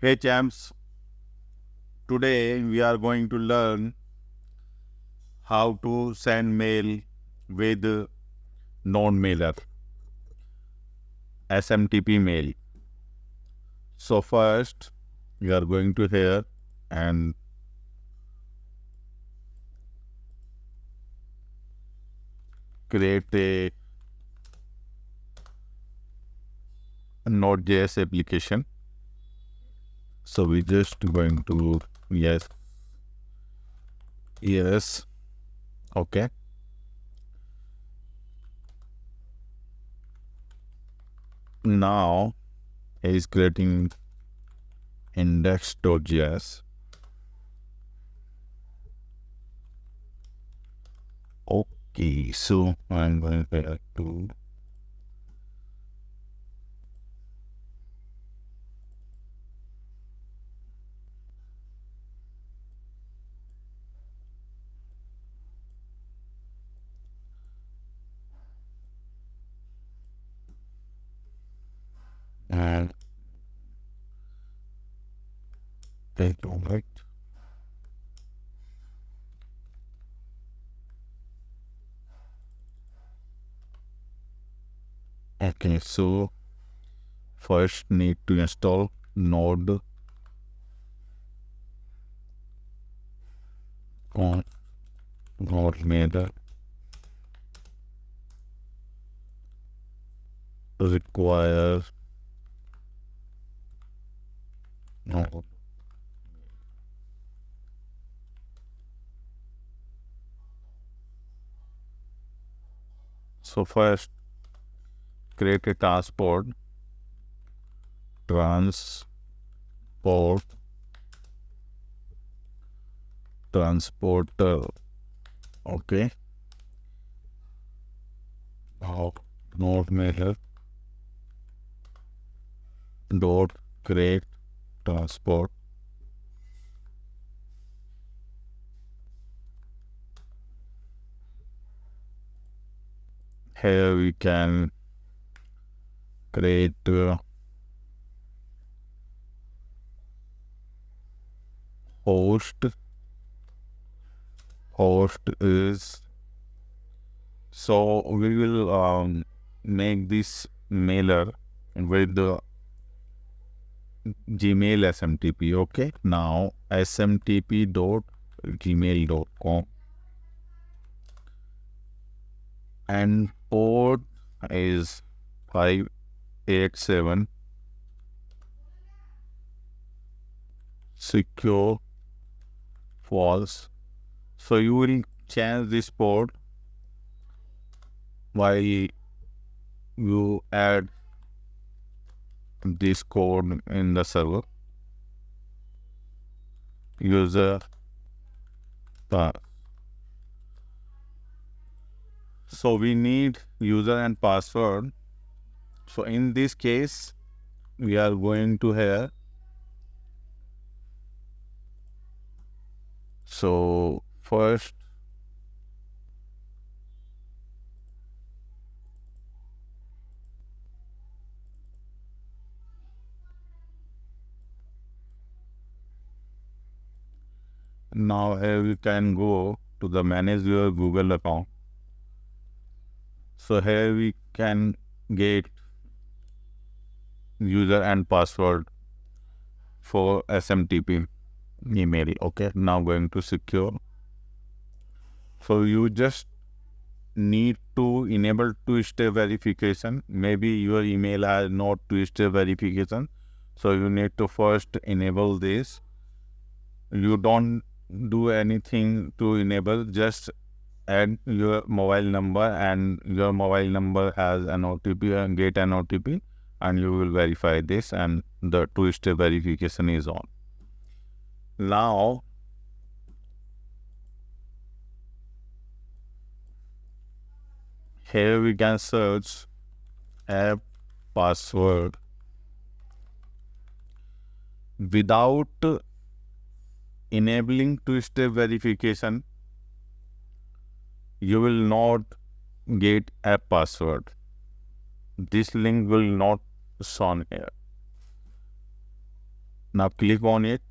Hey champs, today we are going to learn how to send mail with node mailer, SMTP mail. So first we are going to here and create a Node.js application. So we just going to yes, okay. Now he is creating index.js. Okay, so I'm going to and take over. Okay, so first need to install Node on Node mailer require Node. So first create a transporter. Okay. Now Node mailer dot create transport. Here we can create host. Host is so we will make this mailer with the Gmail SMTP. Okay, now smtp.gmail.com and port is 587. Secure false. So you will change this port while you add this code in the server. User pass. So we need user and password. So in this case, we are going to here. So first, now here we can go to the manage your Google account. So here we can get user and password for SMTP email. Okay, now going to secure. So you just need to enable two-step verification. Maybe your email has not two-step verification, so you need to first enable this. You don't do anything to enable, just add your mobile number, and your mobile number has an OTP and get an OTP, and you will verify this, and the two-step verification is on. Now here we can search app password. Without enabling two-step verification, you will not get app password. This link will not shown here. Now click on it.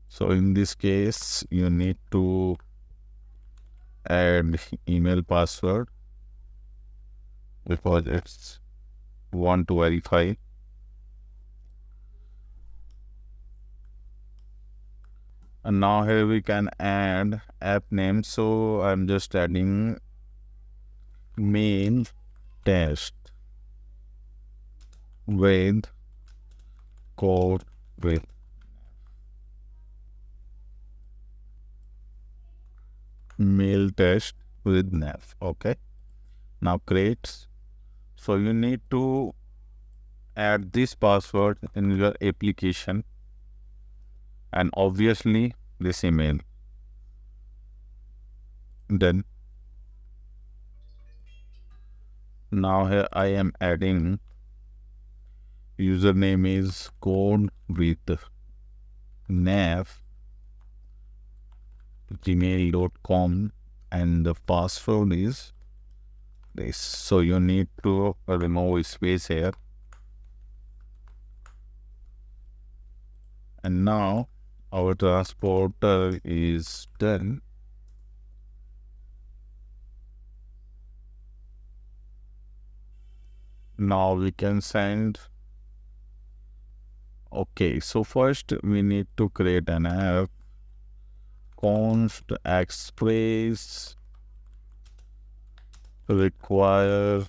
So in this case, you need to add email password because it's want to verify. And now here we can add app name. So I'm just adding mail test with code with mail test with nav. Okay. Now create. So you need to add this password in your application and obviously this email. Then now here I am adding username is code with nav gmail.com and the password is this. So you need to remove space here. And now our transporter is done. Now we can send. Okay, so first we need to create an app. Const express require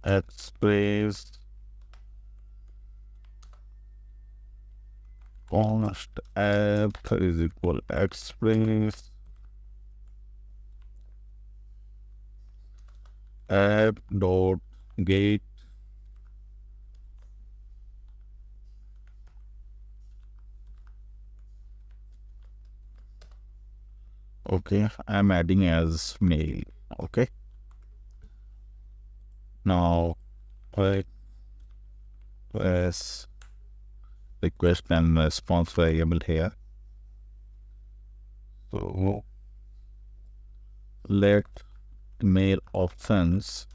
express const app is equal express app dot get. Okay, I'm adding as mail. Okay, now press request and response variable here. So let mail options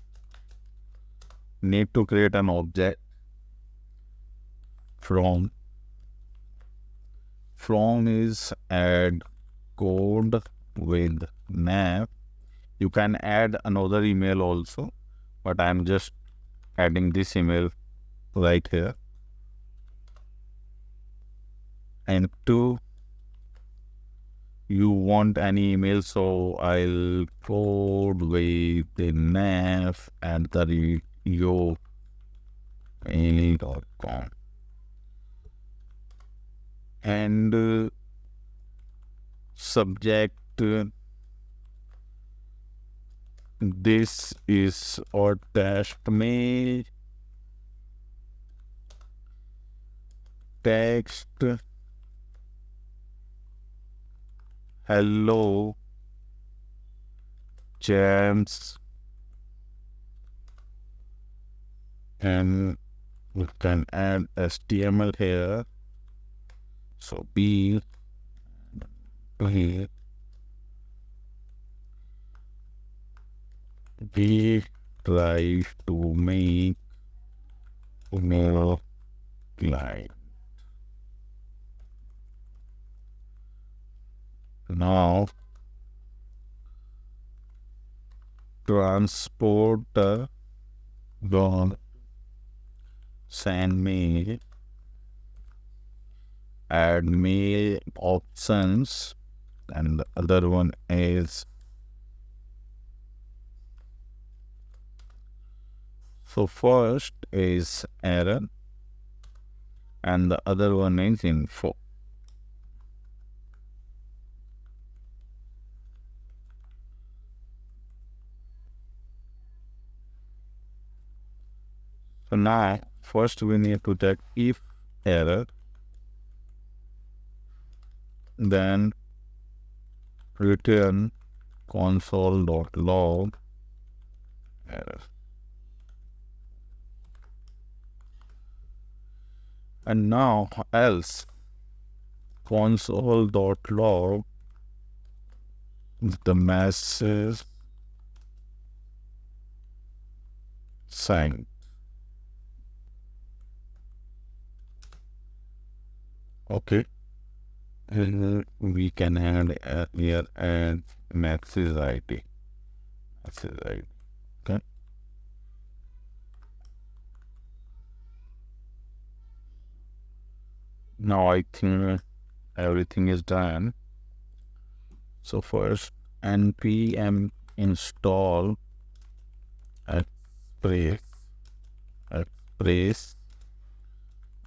need to create an object from is add code with nav. You can add another email also, but I'm just adding this email right here. And two, you want any email, so I'll code with the nav at the rate yomail.com. And subject, this is our test mail. Text, hello James, and we can add HTML here. So we try to make email client. Now transporter dot send mail, add mail options, and the other one is, so first is error and the other one is info. So now first we need to check if error, then return console.log error. And now else console.log the message signed. Okay, and we can add here and Max's ID. Max's ID. Okay. Now I think everything is done. So first npm install express express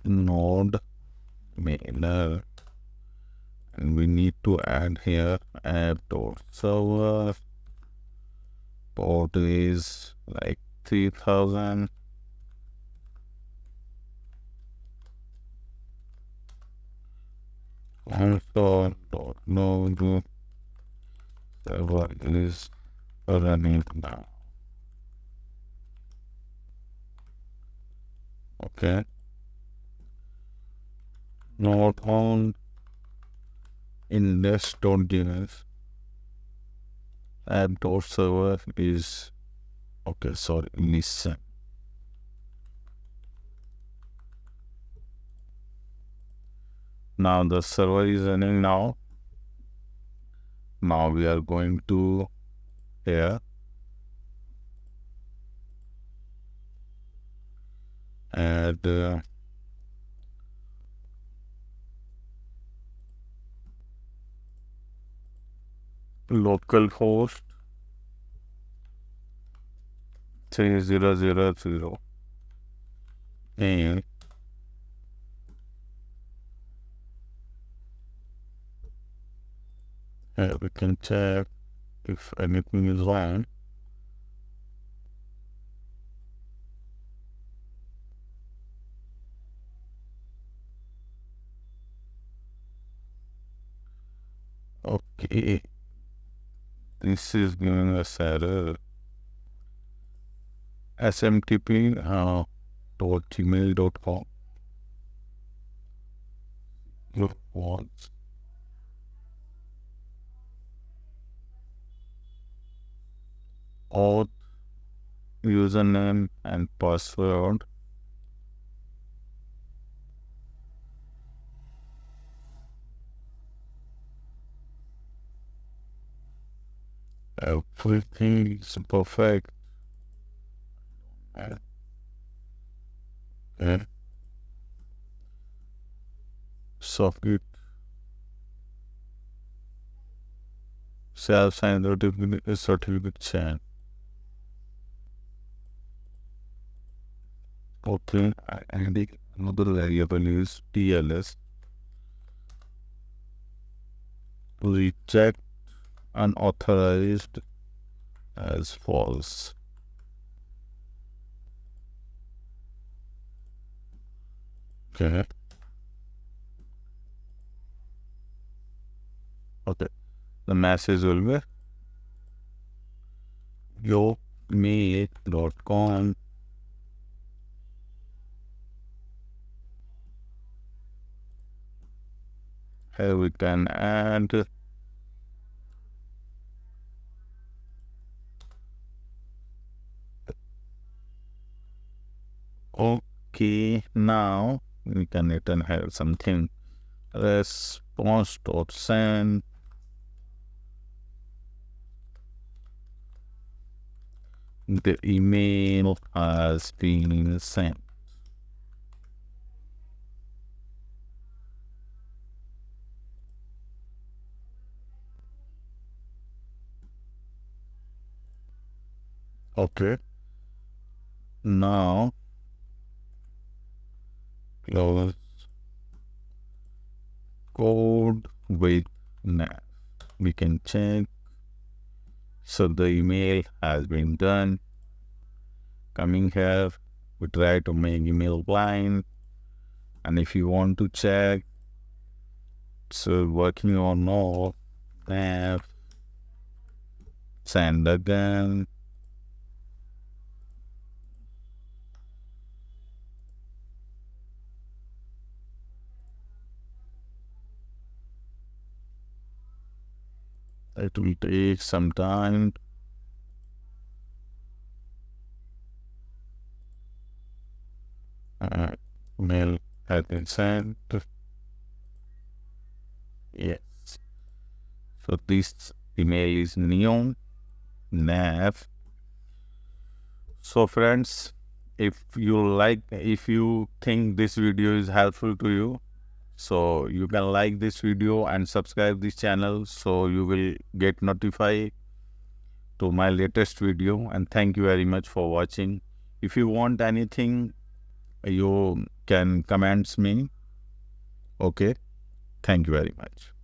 node mailer, and we need to add here app.server. Port is like 3000. Console.node server is running now. Okay. Not on index.js app.server is okay. Sorry, listen. Now the server is running now. Now we are going to here add localhost 3000, and here we can check if anything is wrong. Okay, this is giving us error. SMTP .gmail.com. Look once. Auth username and password. Everything is perfect. Okay. Socket self-signed certificate chain. Okay, adding another variable is TLS. Reject unauthorized as false. Okay. Okay. The message will be yourmail.com. Here we can add okay. Now we can return here something. Response.send. The email has been sent. Okay. Now close code with nav. We can check. So the email has been done. Coming here, we try to make email blind. And if you want to check, so working or not, nav, send again. It will take some time. Mail has been sent. Yes. So this email is neon nav. So friends, if you think this video is helpful to you, so you can like this video and subscribe this channel so you will get notified to my latest video. And thank you very much for watching. If you want anything, you can comments me. Okay. Thank you very much.